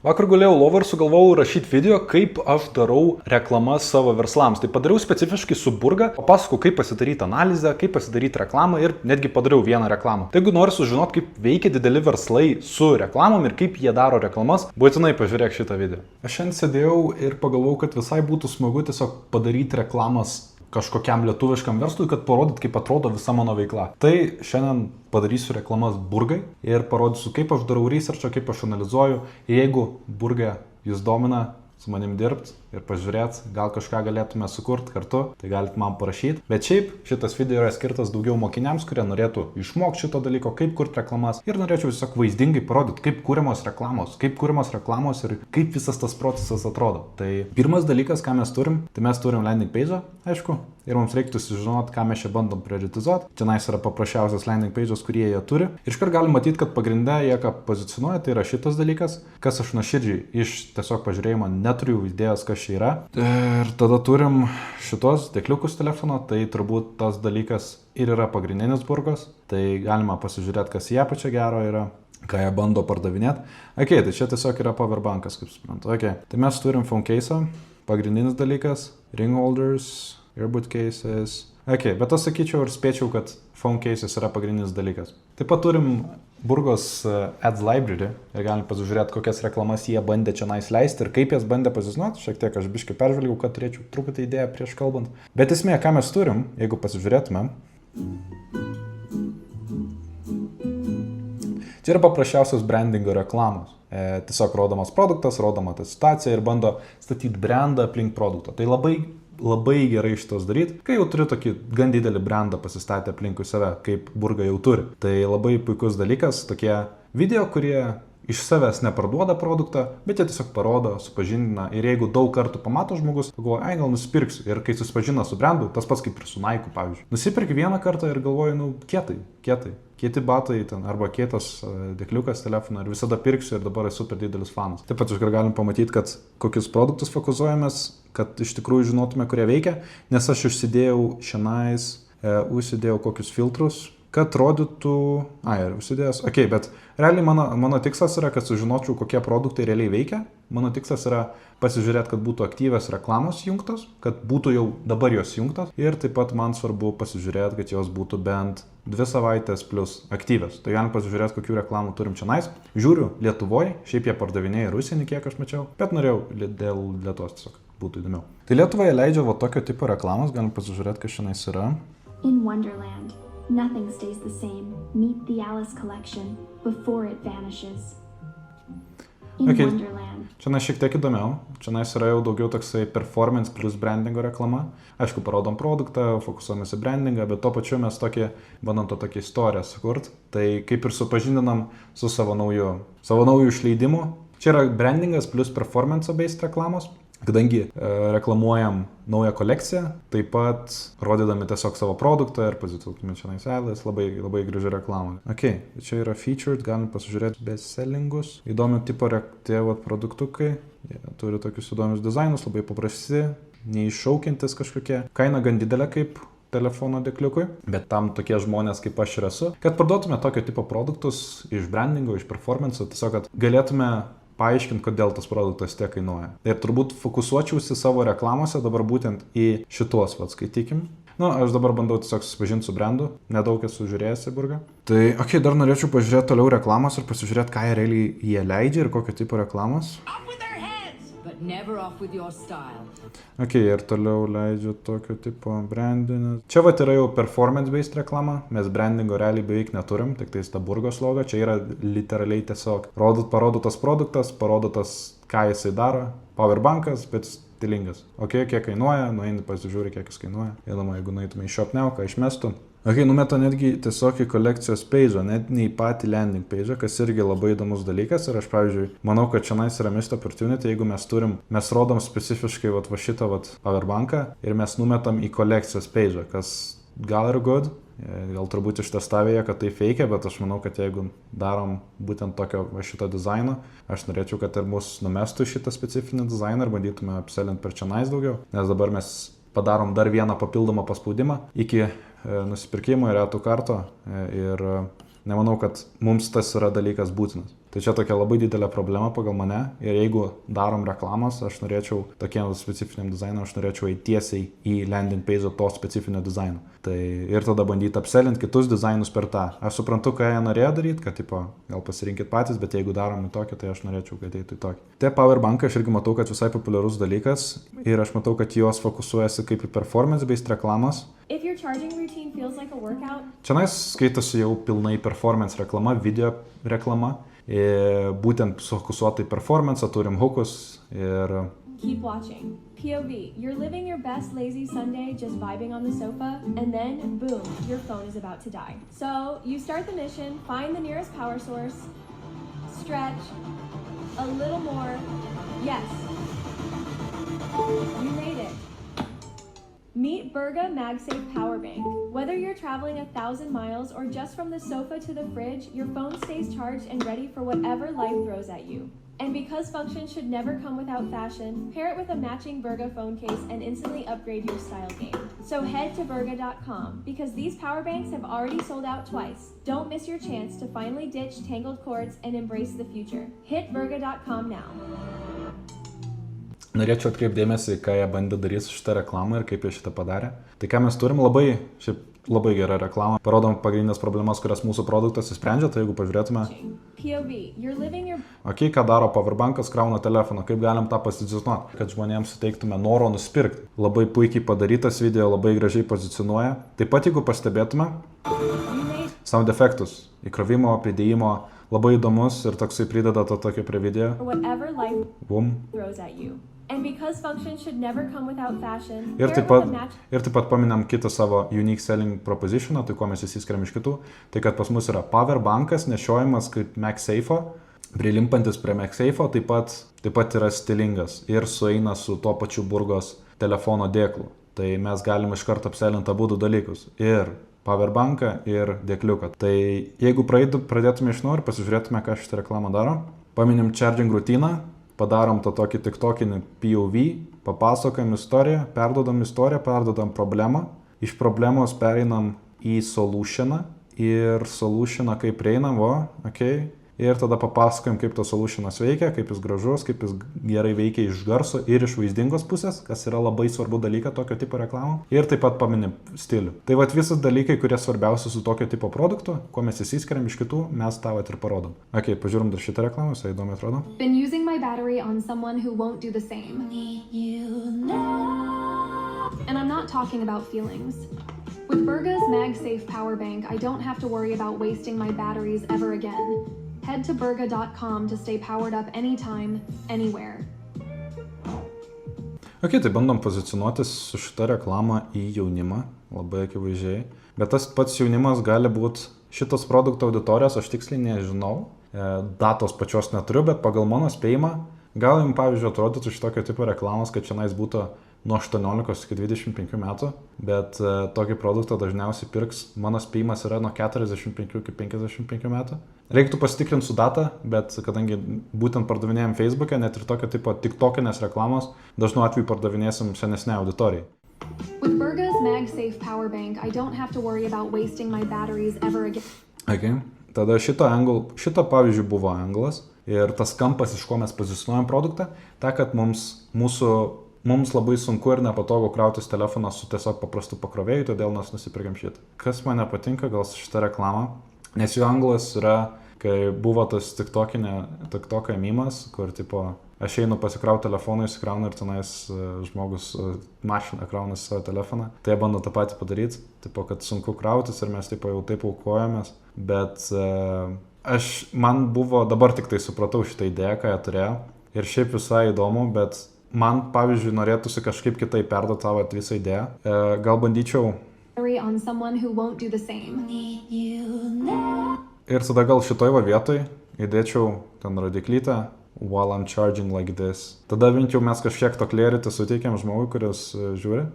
Vakar gulėjau lovą ir sugalvojau rašyti video, kaip aš darau reklamas savo verslams. Tai padariau specifiškai su Burga, papasakau, kaip pasidaryti analizę, kaip pasidaryti reklamą ir netgi padariau vieną reklamą. Tai jeigu nori sužinoti, kaip veikia dideli verslai su reklamom ir kaip jie daro reklamas, būtinai pažiūrėk šitą video. Aš šiandien sėdėjau ir pagalvojau, kad visai būtų smagu tiesiog padaryti reklamas kažkokiam lietuviškam verslui, kad parodyt, kaip atrodo visa mano veikla. Tai šiandien padarysiu reklamas Burgai ir parodysiu, kaip aš darau researchą, kaip aš analizuoju. Ir jeigu Burga jūs domina su manim dirbti ir pažiūrėt, gal kažką galėtume sukurti kartu, tai galite man parašyti. Bet šiaip šitas video yra skirtas daugiau mokiniams, kurie norėtų išmokti šito dalyko, kaip kurti reklamas. Ir norėčiau tiesiog vaizdingai parodyti, kaip kūriamos reklamos ir kaip visas tas procesas atrodo. Tai pirmas dalykas, ką mes turim, tai mes turim landing page, aišku. Ir mums reiktų sužinoti, ką mes čia bandom prioritizuoti. Čia yra paprasčiausias landing page'as, kurie jie turi. Ir iškart galim matyti, kad pagrinde jie ką pozicionuoja, tai yra šitas dalykas, kas aš nuoširdžiai iš tiesiog pažiūrėjimo neturiu idėjos, kas čia yra. Ir tada turim šitos dėkliukus telefono, tai turbūt tas dalykas ir yra pagrindinis Burgos. Tai galima pasižiūrėti, kas jie pačia gero yra, ką jie bando pardavinėti. Ok, tai čia tiesiog yra powerbankas, kaip suprantu. Ok, tai mes turim phone case'ą, pagrindinis dalykas, ring holders, earbud cases. Ok, bet aš sakyčiau ir spėčiau, kad phone cases yra pagrindinis dalykas. Taip pat turim Burgos Ads Library ir galim pasižiūrėti, kokias reklamas jie bandė čia leisti ir kaip jas bandė pozicionuoti. Šiek tiek aš biškai peržvelgiau, kad turėčiau truputį idėją prieš kalbant. Bet esmė, ką mes turim, jeigu pasižiūrėtume. Čia yra paprasčiausios brandingo reklamos. Tiesiog rodomas produktas, rodoma ta situacija ir bando statyti brandą aplink produktą. Tai labai gerai šitos daryti, kai jau turi tokį gan didelį brandą pasistatę aplinkui save, kaip Burga jau turi. Tai labai puikus dalykas, tokie video, kurie iš savęs neparduoda produktą, bet jie tiesiog parodo, supažindina ir jeigu daug kartų pamato žmogus, galvoja, ai gal nusipirksiu. Ir kai susipažina su brandu, tas pats kaip ir su Nike, pavyzdžiui. Nusipirki vieną kartą ir galvoji, kieti batai ten, arba kietas dėkliukas telefono ir visada pirksiu ir dabar esu super didelis fanas. Taip pat galim pamatyti, kad kokius produktus fokusuojamės, kad iš tikrųjų žinotume, kurie veikia, nes aš užsidėjau kokius filtrus, kad rodytų, užsidėjęs, bet realiai mano tikslas yra, kad sužinočiau, kokie produktai realiai veikia. Mano tikslas yra pasižiūrėti, kad būtų aktyvios reklamos jungtos, kad būtų jau dabar jos jungtos ir taip pat man svarbu pasižiūrėti, kad jos būtų bent 2 savaitės plus aktyvios. Tai galim pasižiūrėti, kokių reklamų turim čia. Žiūriu Lietuvoje, šiaip jie pardavinėja ir užsienį, kiek aš mačiau, bet norėjau dėl Lietuvos tiesiog būtų įdomiau. Tai Lietuvoje leidžia tokio tipo reklamos, galim pasižiūrėti, kas šiandien yra. In Wonderland. Nothing stays the same. Meet the Alice collection before it vanishes. In Wonderland. Čia šiek tiek įdomiau. Čia yra jau daugiau toksai performance plus brandingo reklama. Aišku, parodom produktą, fokusuojamės į brandingą, bet tuo pačiu mes bandom tokią istoriją sukurti. Tai kaip ir supažindinam su savo nauju išleidimu. Čia yra brandingas plus performance-based reklamos. Kadangi reklamuojam naują kolekciją, taip pat rodydami tiesiog savo produktą ir pozicionuokime čia labai graži reklama. Ok, čia yra featured, galim pasižiūrėti bestsellingus. Įdomių tipo tie produktukai, jie turi tokius įdomius dizainus, labai paprasti, neiššaukiantis kažkokie. Kaina gan didelė kaip telefono dėkliukui, bet tam tokie žmonės kaip aš ir esu, kad parduotume tokio tipo produktus iš brandingo, iš performance, tiesiog kad galėtume paaiškinti, kodėl tas produktas tiek kainuoja. Ir turbūt fokusuočiausi savo reklamose dabar būtent į šitos, skaitykim. Aš dabar bandau tiesiog susipažinti su brandu, nedaug esu žiūrėjęs į Burgą. Tai, dar norėčiau pažiūrėti toliau reklamos ir pasižiūrėti, ką jie leidžia ir kokio tipo reklamos. Ir toliau leidžiu tokio tipo brandinį. Čia yra jau performance-based reklama, mes brandingo realiai beveik neturim, tik tai ta Burgos logo, čia yra literaliai tiesiog parodo tas produktas, parodo tas, ką jisai daro, powerbankas, bet stilingas. Kiek kainuoja, nueini pasižiūri, kiek jis kainuoja. Įdomu, jeigu nueitume į shop-now, ką išmestų. Numeta netgi tiesiog į kolekcijos page, net ne į patį landing page, kas irgi labai įdomus dalykas. Ir aš, pavyzdžiui, manau, kad čia yra missed opportunity, jeigu mes rodom specifiškai šitą powerbanką ir mes numetam į kolekcijos page, kas gal ir good, gal turbūt ištestavėje, kad tai fake, bet aš manau, kad jeigu darom būtent tokio šito dizaino, aš norėčiau, kad ir mus numestų šitą specifinį dizainą ir bandytume upsellinti per čia daugiau, nes dabar mes padarom dar vieną papildomą paspaudimą iki nusipirkimo ir retų karto ir nemanau, kad mums tas yra dalykas būtinas. Tai čia tokia labai didelė problema pagal mane ir jeigu darom reklamas, aš norėčiau tokiem specifiniam dizainui, aš norėčiau eiti tiesiai į landing page to specifinio dizaino. Tai ir tada bandyti upsellinti kitus dizainus per tą. Aš suprantu, ką jie norėjo daryti, kad tipo, gal pasirinkit patys, bet jeigu darom į tokį, tai aš norėčiau, kad eitų į tokį. Tie powerbankai aš irgi matau, kad visai populiarus dalykas ir aš matau, kad jos fokusuojasi kaip į performance-based reklamas. If your charging routine feels like a workout, Čionais skaitosi jau pilnai performance reklama, video reklama. Būtent fokusuotai performance, turim hookus ir... keep watching. POV, you're living your best lazy Sunday just vibing on the sofa, and then, boom, your phone is about to die. So, you start the mission, find the nearest power source, stretch, a little more, yes. You made it. Meet Burga MagSafe Power Bank. Whether you're traveling 1,000 miles or just from the sofa to the fridge, your phone stays charged and ready for whatever life throws at you. And because function should never come without fashion, pair it with a matching Burga phone case and instantly upgrade your style game. So head to Burga.com because these power banks have already sold out twice. Don't miss your chance to finally ditch tangled cords and embrace the future. Hit Burga.com now. Norėčiau atkreipdėmėsi, ką jie bandė daryti su šitą reklamą ir kaip jie šitą padarė. Tai ką mes turim, labai gera reklama. Parodom pagrindinės problemas, kurias mūsų produktas įsprendžia, tai jeigu pažiūrėtume. POV, you're living your... Ok, ką daro powerbankas, krauna telefoną, kaip galim tą pozicionuoti, kad žmonėms suteiktume noro nusipirkti. Labai puikiai padarytas video, labai gražiai pozicionuoja. Taip pat, jeigu pastebėtume, sound efektus, įkrovimo, pridėjimo, labai įdomus ir toksai prideda to tokio prie video. Whatever life Boom. throws at you. And because function should never come without fashion, Ir pair taip it with a pat, match... ir taip pat paminam kitą savo unique selling proposition, tai ko mes įsiskiriam iš kitų, tai kad pas mus yra powerbankas, nešiojimas kaip MagSafe'o, prilimpantis prie MagSafe'o, taip pat yra stilingas ir sueina su tuo pačiu Burgos telefono dėklu. Tai mes galim iš karto apselinti abu du dalykus. Ir powerbanką, ir dėkliuką. Tai jeigu pradėtume iš naujo ir pasižiūrėtume, ką šitą reklamą daro, paminim charging rutiną, padarom tą tokį tiktokinį POV, papasakojam istoriją, perdodam problemą, iš problemos pereinam į solutioną ir solutioną kaip prieinam, okay. Ir tada papasakojam, kaip tas solutionas veikia, kaip jis gražus, kaip jis gerai veikia iš garso ir iš vaizdingos pusės, kas yra labai svarbu dalyka tokio tipo reklamų. Ir taip pat paminim stilių. Tai vat visas dalykai, kurie svarbiausi su tokio tipo produktu, kuo mes įsiskiriam iš kitų, mes tą vat ir parodom. Ok, pažiūrim dar šitą reklamą, visai įdomi atrodo. Been using my battery on someone who won't do the same. And I'm not talking about feelings. With Burga's MagSafe Power Bank, I don't have to worry about wasting my batteries ever again. Head to Burga.com to stay powered up anytime, anywhere. Ok, tai bandom pozicionuotis su šita reklama į jaunimą, labai akivaizdžiai. Bet tas pats jaunimas gali būti šitos produkto auditorijos, aš tiksliai nežinau, datos pačios neturiu, bet pagal mano spėjimą, gal jums pavyzdžiui atrodytų šitokio tipo reklamos, kad šiandien būtų nuo 18 iki 25 metų, bet tokį produktą dažniausiai pirks, mano spėjimas yra nuo 45 iki 55 metų. Reiktų pasitikrinti su data, bet kadangi būtent pardavinėjom Facebook'e, net ir tokio tipo tiktokinės reklamos, dažnu atveju pardavinėsim senesnę auditorijai. With Burga's MagSafe Power Bank, I don't have to worry about wasting my batteries ever again. Okay. Tada šito pavyzdžiui buvo anglas ir tas kampas, iš ko mes pozicionuojam produktą, ta, kad mums labai sunku ir nepatogu krautis telefoną su tiesiog paprastu pakrovėju, todėl mes nusipirkėm šitą. Kas man nepatinka gal su šitą reklamą, nes jų anglas yra, kai buvo tas TikTok'o memas, kur tipo, aš einu pasikrauti telefoną, įsikraunu ir tenais žmogus mašina kraunasi savo telefoną. Tai jie bando tą patį padaryti, tipo, kad sunku krautis ir mes tipo, jau taip aukojamės, bet man buvo, dabar tik tai supratau šitą idėją, ką jie turėjo ir šiaip visai įdomu, bet man, pavyzdžiui, norėtųsi kažkaip kitaip perduoti savo visą idėją. Gal bandyčiau... On someone who won't do the same. Ir tada gal šitoj vietoj įdėčiau ten rodiklytę while I'm charging like this. Tada bent jau mes kažkiek to clarity suteikiam žmogui, kuris žiūri.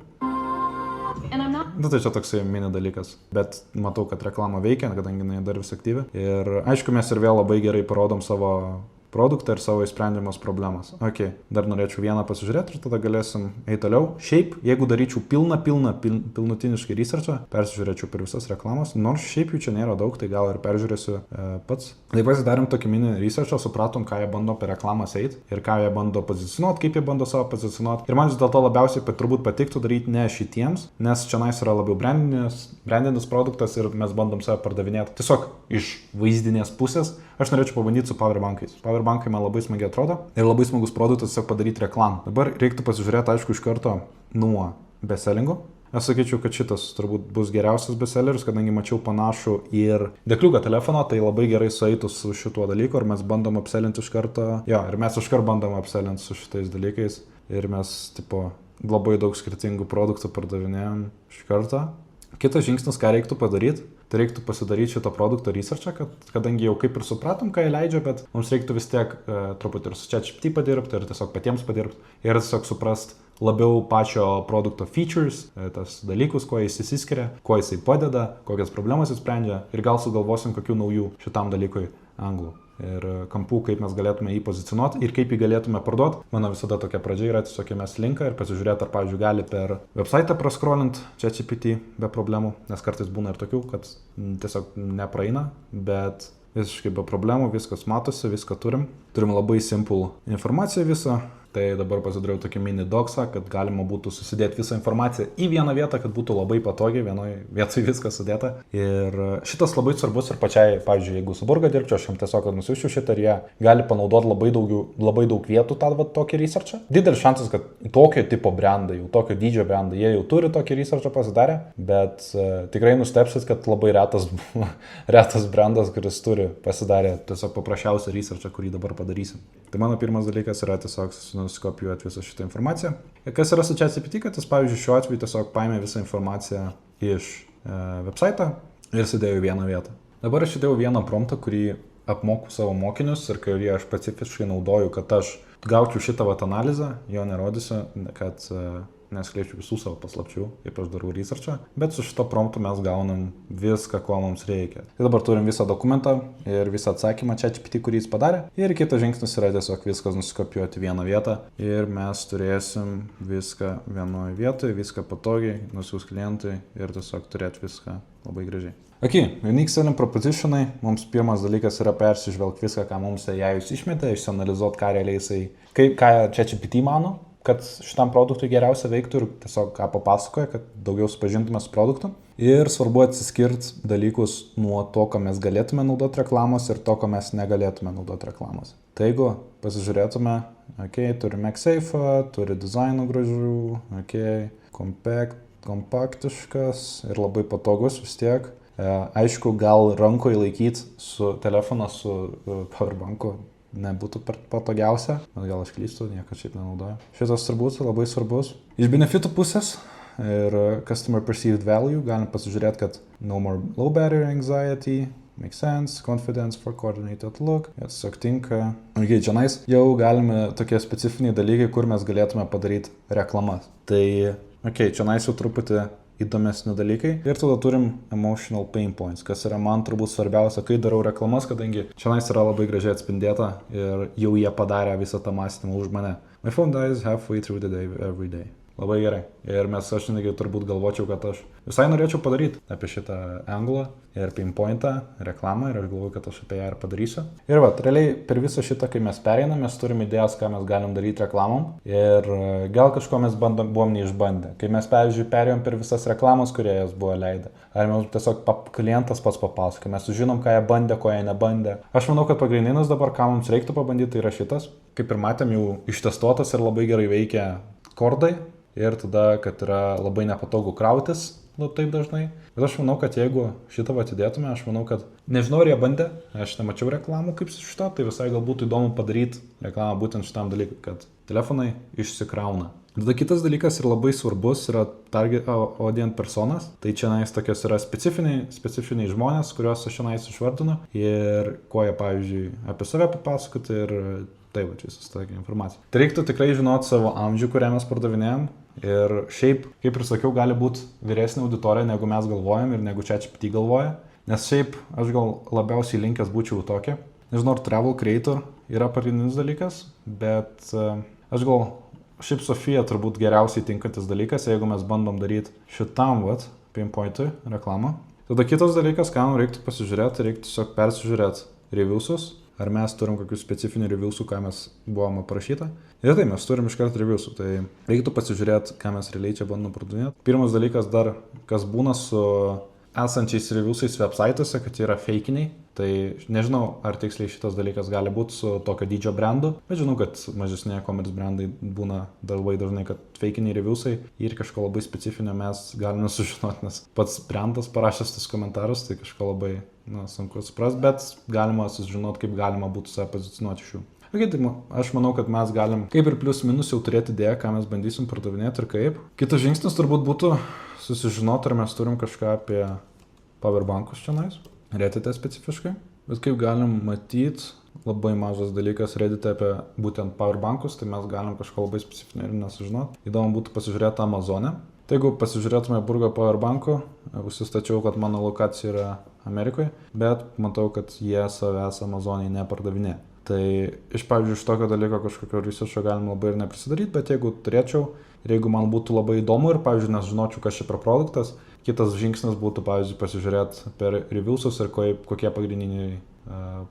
Tai čia toksai mini dalykas, bet matau, kad reklama veikia, kadangi jinai dar vis aktyvi. Ir aišku, mes ir vėl labai gerai parodom savo produktą ir savo įsprendžiamas problemas. Ok, dar norėčiau vieną pasižiūrėti ir tada galėsim eiti toliau. Šiaip, jeigu daryčiau pilnutiniškai researchą, peržiūrėčiau per visas reklamas, nors šiaip jų čia nėra daug, tai gal ir peržiūrėsiu pats. Tai pasidarėm tokį mini researchą, supratom, ką jie bando per reklamas eiti ir ką jie bando pozicionuoti, kaip jie bando savo pozicionuoti. Ir man vis dėlto labiausiai turbūt patiktų daryti ne šitiems, nes čia yra labiau brandinis produktas ir mes bandom save pardavinėti tiesiog iš vaizdinės pusės. Aš norėčiau pabandyti su powerbankais. Powerbankai man labai smagiai atrodo ir labai smagus produktas tiesiog padaryti reklamą. Dabar reiktų pasižiūrėti, aišku, iš karto nuo bestsellingo. Aš sakyčiau, kad šitas turbūt bus geriausias bestselleris, kadangi mačiau panašų ir dėkliuką telefono, tai labai gerai sueitų su šituo dalyku, ir mes bandom apselinti iš karto, ir mes iškart bandom apselinti su šitais dalykais, ir mes, labai daug skirtingų produktų pardavinėjom iš karto. Kitas žingsnis, ką reiktų padaryti, tai reiktų pasidaryti šitą produktą researchą, kadangi jau kaip ir supratom, ką jie leidžia, bet mums reiktų vis tiek truputį ir su ChatGPT padirbti, ir tiesiog patiems padirbti, ir tiesiog suprast labiau pačio produkto features, tas dalykus, kuo jis įsiskiria, kuo jisai padeda, kokias problemas jis sprendžia, ir gal sugalvosim kokių naujų šitam dalykui anglų. Ir kampų, kaip mes galėtume jį pozicionuoti ir kaip jį galėtume parduoti. Mano visada tokia pradžia yra tiesiog įmest linką ir pasižiūrėti, ar, pavyzdžiui, gali per website prascrollint ChatGPT be problemų, nes kartais būna ir tokių, kad tiesiog nepraeina, bet visiškai be problemų, viskas matosi, viską turim. Turim labai simple informaciją visą. Tai dabar pasidariau tokį mini docsą, kad galima būtų susidėti visą informaciją į vieną vietą, kad būtų labai patogiai, vienoje vietoje viskas sudėta. Ir šitas labai svarbus ir pačiai, pavyzdžiui, jeigu su Burga dirbčiau, aš jam tiesiog nusiųsčiau šitą ir jie gali panaudoti labai daug vietų tą tokį researchą. Didelis šansas, kad tokio tipo brandai, jau tokio dydžio brandai, jie jau turi tokį researchą pasidarę, bet tikrai nustebsit, kad labai retas brandas, kuris turi pasidarę tiesiog paprasčiausią researchą, kurį dabar padarysim. Tai mano pirmas dalykas yra tiesiog nusikopijuoti visą šitą informaciją. Ir kas yra su ChatGPT, kad jis, pavyzdžiui, šiuo atveju tiesiog paėmė visą informaciją iš website ir sudėjo į vieną vietą. Dabar aš įdėjau vieną promptą, kurį apmoku savo mokinius ir kurį aš specifiškai naudoju, kad aš gaučiau šitą analizę, jo nerodysiu, kad neskleidžiu visų savo paslapčių, kaip aš darau researchą, bet su šito promptu mes gaunam viską, ko mums reikia. Tai dabar turim visą dokumentą ir visą atsakymą ChatGPT, kurį jis padarė. Ir kitas žingsnis yra tiesiog viskas nusikopijuoti vieną vietą ir mes turėsim viską vienoje vietoje, viską patogiai, nusiųs klientui ir tiesiog turėti viską labai gražiai. Ok, unique selling propositionai. Mums pirmas dalykas yra persižvelgti viską, ką mums AI išmetė, išsianalizuoti, ką realiai jisai, ką ChatGPT mano, kad šitam produktui geriausia veiktų ir tiesiog ką papasakoja, kad daugiau supažintume su produktu. Ir svarbu atsiskirti dalykus nuo to, ką mes galėtume naudoti reklamos ir to, ko mes negalėtume naudoti reklamos. Tai jeigu pasižiūrėtume, turi MagSafe, turi dizainų gražių, kompaktiškas ir labai patogus vis tiek. Aišku, gal rankoje laikyti su telefoną, su powerbanku nebūtų patogiausia, bet gal aš klystu, niekad šiaip nenaudoju. Šitas turbūt labai svarbus. Iš benefitų pusės ir customer perceived value galim pasižiūrėti, kad no more low barrier anxiety, makes sense, confidence for coordinated look, tiesiog tinka. Čionais jau galime tokie specifiniai dalykai, kur mes galėtume padaryti reklamas. Tai, čionais jau truputį įdomesni dalykai. Ir tada turim emotional pain points, kas yra man turbūt svarbiausia, kai darau reklamas, kadangi čionais yra labai gražiai atspindėta ir jau jie padarė visą tą mąstymą už mane. My phone dies halfway through the day every day. Labai gerai. Ir aš netgi turbūt galvočiau, kad aš visai norėčiau padaryti apie šitą anglą ir pinpointą reklamą ir aš galvoju, kad aš apie ją ir padarysiu. Ir realiai per visą šitą, kai mes pereinam, mes turim idėjas, ką mes galim daryti reklamom ir gal kažko mes buvom neišbandę. Kai mes, pavyzdžiui, perėjom per visas reklamas, kurie jas buvo leidę. Ar mes tiesiog klientas pats papasakoja, mes sužinom, ką jie bandė, ko jie nebandė. Aš manau, kad pagrindinis dabar, ką mums reiktų pabandyti, tai yra šitas. Kaip ir matėm, jau ištestuotas ir labai gerai veikia kordai. Ir tada, kad yra labai nepatogu krautis, taip dažnai. Bet aš manau, kad jeigu šitą atidėtume, aš manau, kad nežinau, ar jie bandė, aš nemačiau reklamų kaip šito, tai visai gal būtų įdomu padaryti reklamą būtent šitam dalykui, kad telefonai išsikrauna. Tada kitas dalykas ir labai svarbus yra target audience personas. Tai čia tokios yra specifiniai žmonės, kuriuos aš čia išvardinu ir ko jie, pavyzdžiui, apie save papasakoti ir tai visas tokia informacija. Tai reiktų tikrai žinoti savo amžių, kurią mes pardavinėjom. Ir šiaip, kaip ir sakiau, gali būti vyresnė auditorija, negu mes galvojam ir negu ChatGPT galvoja. Nes šiaip aš gal labiausiai linkęs būčiau tokia. Nežinau, ar travel creator yra pagrindinis dalykas, bet aš gal šiaip Sofija turbūt geriausiai tinkantis dalykas, jeigu mes bandom daryti šitam pinpointui reklamą. Tada kitas dalykas, ką mums reiktų pasižiūrėti, reiktų tiesiog persižiūrėti reviewsus, ar mes turim kokių specifinių reviewsų, ką mes buvome parašyta. Ir tai mes turim iškart reviewsų, tai reiktų pasižiūrėti, ką mes realiai čia bandom pardavinėti. Pirmas dalykas dar, kas būna su esančiais reviewsais websaituose, kad yra feikiniai. Tai nežinau, ar tiksliai šitas dalykas gali būti su tokio dydžio brandu, bet žinau, kad mažesni e-commerce brandai būna labai dažnai, kad feikiniai reviewsai ir kažko labai specifinio mes galime sužinoti, nes pats brandas parašęs tas komentarus, tai kažko labai sunku suprasti, bet galima sužinoti, kaip galima būtų save pozicionuoti iš jų. Okay, tai aš manau, kad mes galim kaip ir plius minus jau turėti idėją, ką mes bandysim pardavinėti ir kaip. Kitas žingsnis turbūt būtų susižinoti, ar mes turim kažką apie powerbankus čionais, Reddit'e specifiškai. Bet kaip galim matyti, labai mažas dalykas Reddit'e apie būtent powerbankus, tai mes galim kažko labai specifinio ir nesužinoti. Įdomu būtų pasižiūrėti Amazon'e. Tai jeigu pasižiūrėtume Burgo powerbankų, užsistačiau, kad mano lokacija yra Amerikoje, bet matau, kad jie savęs Amazon'ai nepardavinė. Tai pavyzdžiui, iš tokio dalyko kažkokio researcho galim labai ir neprisidaryti, bet jeigu turėčiau ir jeigu man būtų labai įdomu ir, pavyzdžiui, nežinočiau, kas čia per produktas, kitas žingsnis būtų, pavyzdžiui, pasižiūrėti per reviewsus ir kokie pagrindiniai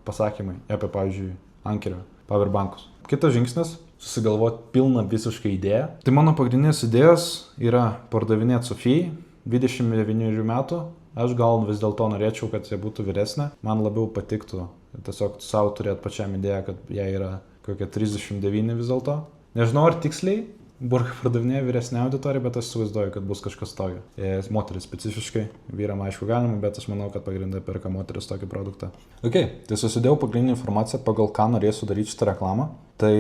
pasakymai apie, pavyzdžiui, Ankerio powerbankus. Kitas žingsnis - susigalvoti pilną visiškai idėją. Tai mano pagrindinės idėjos yra pardavinėti Sofijai, 29 metų. Aš gal vis dėlto norėčiau, kad jie būtų vyresnė. Man labiau patiktų tiesiog savo turėti pačiam idėją, kad jie yra kokie 39 vis dėlto. Nežinau, ar tiksliai Burga pardavinėja vyresnę auditoriją, bet aš įsivaizduoju, kad bus kažkas tokio. Moteris specifiškai, vyram aišku galima, bet aš manau, kad pagrindai perka moteris tokį produktą. Ok, tai susidėjau pagrindinį informaciją, pagal ką norėsiu daryti šitą reklamą. Tai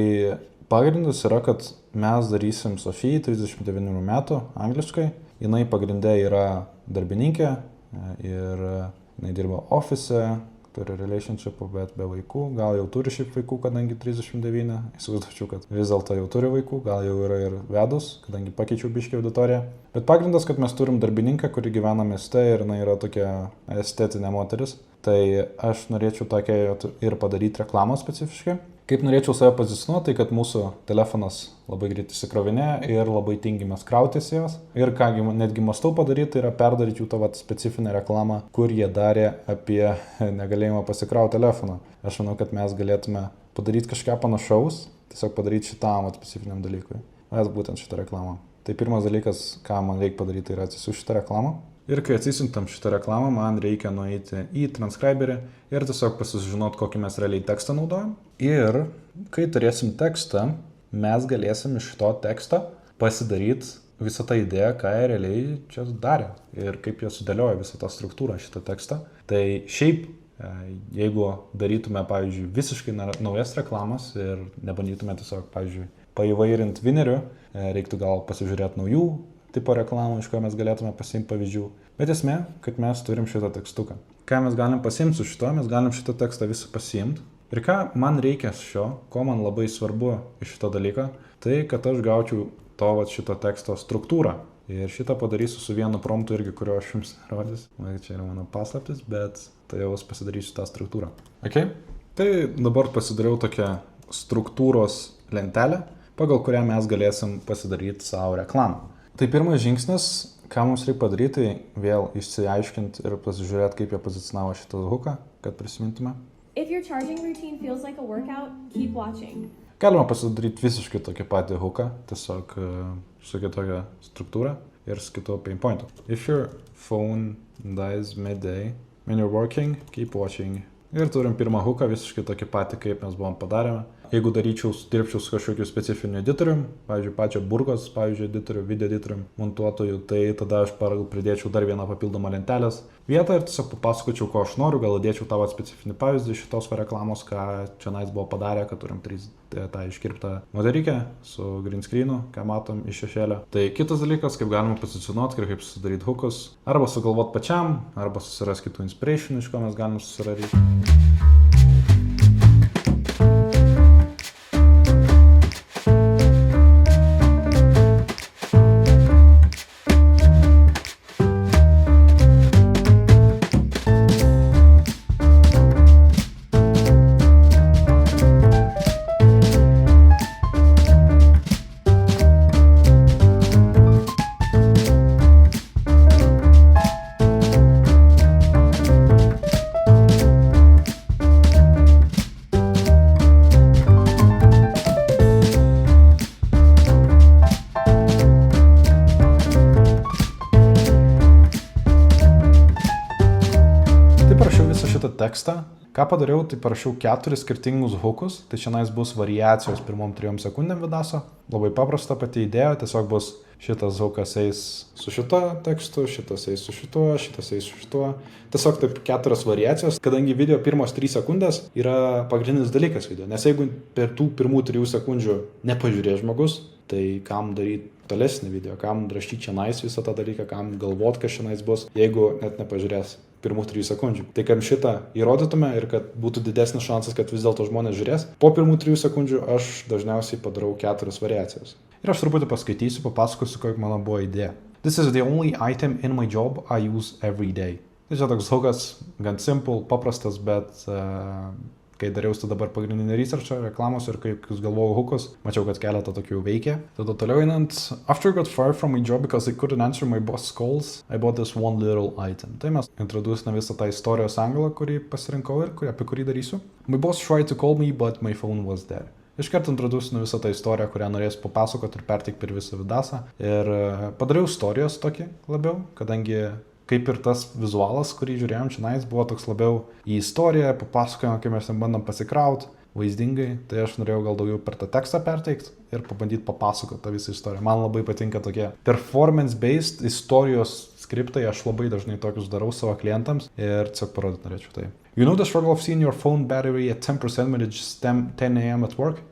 pagrindas yra, kad mes darysim Sofijai, 39 metų, angliškai. Jinai pagrindė yra darbininkė ir jinai dirba ofise, turi relationshipų, bet be vaikų. Gal jau turi šiaip vaikų, kadangi 39. Įsivaizduočiau, kad vis dėlto jau turi vaikų. Gal jau yra ir vedus, kadangi pakeičiau biškį auditoriją. Bet pagrindas, kad mes turim darbininką, kuri gyvena mieste ir jinai yra tokia estetinė moteris. Tai aš norėčiau tokią ir padaryti reklamą specifiškai. Kaip norėčiau save pozicionuoti, tai kad mūsų telefonas labai greit įsikrovinėja ir labai tingimės krautis jos. Ir kągi netgi mąstau padaryti, tai yra perdaryti jų tą specifinę reklamą, kur jie darė apie negalėjimą pasikrauti telefoną. Aš manau, kad mes galėtume padaryti kažką panašaus, tiesiog padaryti šitam specifiniam dalykui. Mes būtent šitą reklamą. Tai pirmas dalykas, ką man reikia padaryti, tai yra atsisiųsti šitą reklamą. Ir kai atsisintam šitą reklamą, man reikia nueiti į transcriberį ir tiesiog pasižinoti, kokį mes realiai tekstą naudojam. Ir kai turėsim tekstą, mes galėsim iš to teksto pasidaryti visą tą idėją, ką jie realiai čia darė ir kaip jie sudėlioja visą tą struktūrą šitą tekstą. Tai šiaip, jeigu darytume, pavyzdžiui, visiškai naujas reklamas ir nebandytume tiesiog, pavyzdžiui, paįvairinti vinerių, reiktų gal pasižiūrėti naujų tipo reklamų, iš ko mes galėtume pasiimti pavyzdžių. Bet esmė, kad mes turim šitą tekstuką. Ką mes galim pasiimti su šito, mes galim šitą tekstą visą pasiimti. Ir ką man reikia šio, ko man labai svarbu iš šito dalyko, tai kad aš gaučiau šito teksto struktūrą. Ir šitą padarysiu su vienu promptu irgi, kurio aš jums nerodysiu. Čia yra mano paslaptis, bet tai jau pasidarysiu tą struktūrą. Okay? Tai dabar pasidariau tokią struktūros lentelę, pagal kurią mes galėsim pasidaryti savo reklamą. Tai pirmas žingsnis, ką mums reikia padaryti, tai vėl išsiaiškinti ir pasižiūrėti, kaip jie pozicionavo šitą hooką, kad prisimintume. If your charging routine feels like a workout, keep watching. Galima pasidaryti visiškai tokį patį hooką, tiesiog su kitokia struktūra ir su kitu pain pointu. If your phone dies midday, when you're working, keep watching. Ir turim pirmą hooką visiškai tokį patį, kaip mes buvom padarėme. Jeigu dirbčiau su kažkokiu specifiniu editorium, pavyzdžiui, pačio Burgos, pavyzdžiui, editorium, video editorium, montuotojų, tai tada aš pridėčiau dar vieną papildomą lentelės vietą ir tiesiog papasakočiau, ko aš noriu, gal įdėčiau tavo specifinį pavyzdį šitos reklamos, ką čia nais buvo padarę, kad turim tą iškirptą moterikę su green screenu, ką matom iš šešėlio. Tai kitas dalykas, kaip galima pozicionuoti ir kaip susidaryti hookus, arba sugalvoti pačiam, arba susirasti kitų inspiration, iš ko mes galim susirasti. tekstą. Ką padariau, tai parašiau 4 skirtingus hookus, tai šiandien bus variacijos pirmom 3 sekundėm vidaso. Labai paprasta pati idėja, tiesiog bus šitas hookas eis su šito tekstu, šitas eis su šituo, šitas eis su šituo. Tiesiog taip 4 variacijos, kadangi video pirmos 3 sekundės yra pagrindinis dalykas video. Nes jeigu per tų pirmų 3 sekundžių nepažiūrės žmogus, tai kam daryti tolesnį video, kam rašyti šiandien visą tą dalyką, kam galvot, kas šiandien bus, jeigu net nepažiūrės pirmų 3 sekundžių. Tai kam šitą įrodytume ir kad būtų didesnis šansas, kad vis dėlto žmonės žiūrės, po pirmų 3 sekundžių aš dažniausiai padarau 4 variacijas. Ir aš truputį paskaitysiu, papasakosiu, kokia mano buvo idėja. This is the only item in my job I use every day. Tai čia toks hookas, gan simple, paprastas, bet kai dariausi dabar pagrindinį researchą, reklamos ir kaip jūs galvojau hookus, mačiau, kad keletą tokių veikia. Tada toliau einant, after I got fired from my job because I couldn't answer my boss calls, I bought this one little item. Tai mes introducina visą tą istorijos anglą, kurį pasirinkau ir apie kurį darysiu. My boss tried to call me, but my phone was there. Iškart introducinu visą tą istoriją, kurią norės papasakoti ir perteikti per visą vidasą. Ir padariau istorijos tokį labiau, kadangi kaip ir tas vizualas, kurį žiūrėjom šiandien, buvo toks labiau į istoriją, papasakojom, kaip mes ten bandom pasikrauti vaizdingai, tai aš norėjau gal daugiau per tą tekstą perteikti ir pabandyti papasakoti tą visą istoriją. Man labai patinka tokie performance-based istorijos skriptai, aš labai dažnai tokius darau savo klientams ir tiesiog parodyti norėčiau tai. You know the struggle of seeing your phone battery at 10% when it's 10 a.m. at work?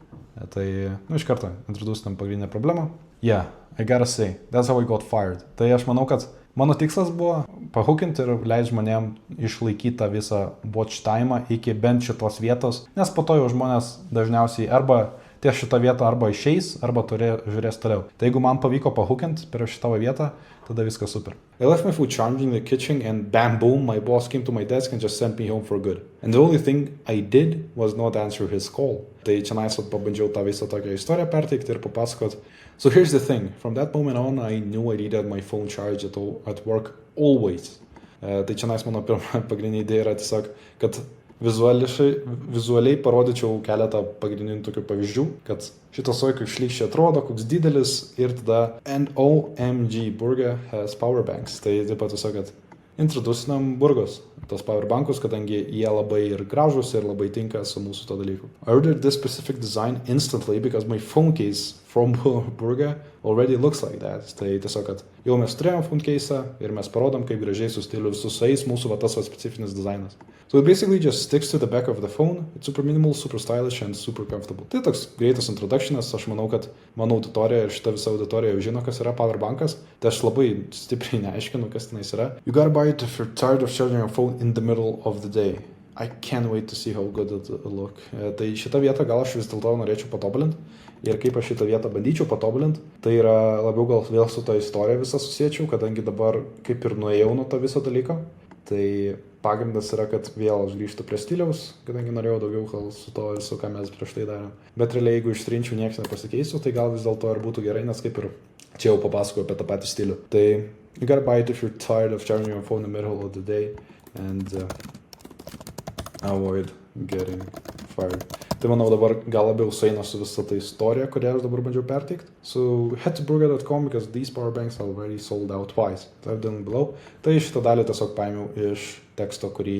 Tai, iš karto, introducinam pagrindinę problemą. Yeah, I gotta say, that's how I got fired. Tai aš manau, kad mano tikslas buvo pahookinti ir leidžiu žmonėm išlaikyti tą visą watch time iki bent šitos vietos, nes po to jau žmonės dažniausiai arba ties šitą vietą arba išeis, arba žiūrės toliau. Tai jeigu man pavyko pahookinti per šitą vietą, tada viskas super. I left my food charged in the kitchen and bam boom, my boss came to my desk and just sent me home for good. And the only thing I did was not answer his call. Tai čia pabandžiau tą visą tokią istoriją perteikti ir papasakot. So here's the thing, from that moment on I knew I needed my phone charged at work always. Tai čia mano pirma pagrindinė idėja yra tiesiog, kad vizualiai parodyčiau keletą pagrindinių tokių pavyzdžių, kad šitas kaip šlykščiai atrodo, koks didelis ir tada and OMG Burger has power banks. Tai taip pat tiesiog, kad introducinam Burgos, tos powerbankus, kadangi jie labai ir gražus ir labai tinka su mūsų to dalyku. I ordered this specific design instantly because my phone case from Burger already looks like that. Tai tiesiog, kad jau mes turėjom phone case'ą ir mes parodom, kaip gražiai su stiliu susais mūsų tas specifinis dizainas. So it basically just sticks to the back of the phone. It's super minimal, super stylish and super comfortable. Tai toks greitas introductionas, aš manau, kad mano auditorija ir šita visa auditorija jau žino, kas yra powerbankas. Tai aš labai stipriai neaiškinu, kas tenais yra. You gotta buy it if you're tired of charging your phone in the middle of the day. I can't wait to see how good it'll look. Tai šitą vietą gal aš vis dėlto norėčiau patobulinti. Ir kaip aš šitą vietą bandyčiau patobulinti, tai yra labiau gal vėl su to istorija visą susiečiau, kadangi dabar kaip ir nuėjau nuo to viso dalyko. Tai pagrindas yra, kad vėl aš grįžtu prie stiliaus, kadangi norėjau daugiau gal su to visu, ką mes prieš tai darėm. Bet realiai, jeigu ištrinčiau, niekas nepasikeisiu, tai gal vis dėlto ir būtų gerai, nes kaip ir čia jau papasakoju apie tą patį stilių. Tai you gotta buy it if you're tired of charging your phone in the middle of the day and avoid getting fired. Tai manau dabar gal labiau sueina su visą tą istoriją, kurią aš dabar bandžiau perteikti. So head to burger.com because these power banks are already sold out twice. Type down below. Tai šitą dalį tiesiog paėmiau iš teksto, kurį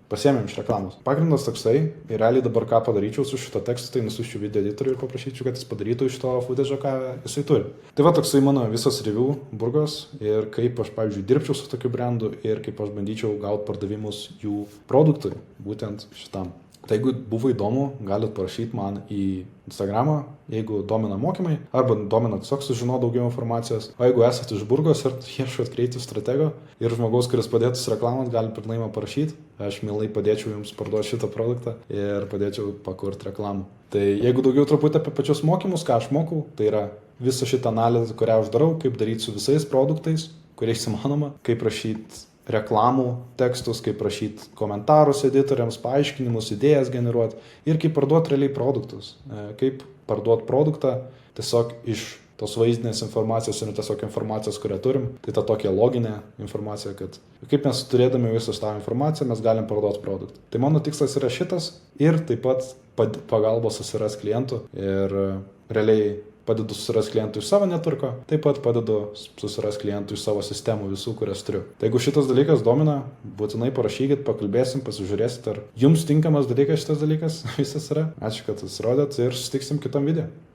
pasiėmėm iš reklamos. Pagrindas toksai, ir realiai dabar ką padaryčiau su šito tekstu, tai nusiųsčiau video editoriui ir paprašyčiau, kad jis padarytų iš to footage'o, ką jisai turi. Tai va toksai mano visas review Burgos ir kaip aš, pavyzdžiui, dirbčiau su tokiu brandu ir kaip aš bandyčiau gauti pardavimus jų produktui, būtent šitam. Tai jeigu buvo įdomu, galit parašyti man į Instagramą, jeigu domina mokymai, arba domina tiesiog sužinoti daugiau informacijos. O jeigu esate iš Burgos ir ieškot kreative stratego ir žmogaus, kuris padėtų su reklamas, gali pilnai man parašyti. Aš mielai padėčiau jums parduoti šitą produktą ir padėčiau pakurti reklamą. Tai jeigu daugiau truputį apie pačius mokymus, ką aš mokau, tai yra visą šitą analizę, kurią aš darau, kaip daryti su visais produktais, kuriais įmanoma, kaip rašyti reklamų tekstus, kaip rašyti komentarus editoriams, paaiškinimus, idėjas generuoti ir kaip parduoti realiai produktus. Kaip parduoti produktą tiesiog iš tos vaizdinės informacijos ir tiesiog informacijos, kurią turim. Tai ta tokia loginė informacija, kad kaip mes turėdami visą tą informaciją, mes galim parduoti produktą. Tai mano tikslas yra šitas ir taip pat pagalbos susiras klientų ir realiai padedu susirasti klientų iš savo netvarko, taip pat padedu susirasti klientų iš savo sistemų visų, kurias turiu. Tai jeigu šitas dalykas domina, būtinai parašykit, pakalbėsim, pasižiūrėsit, ar jums tinkamas dalykas šitas dalykas visas yra. Ačiū, kad susirodėt ir susitiksim kitam video.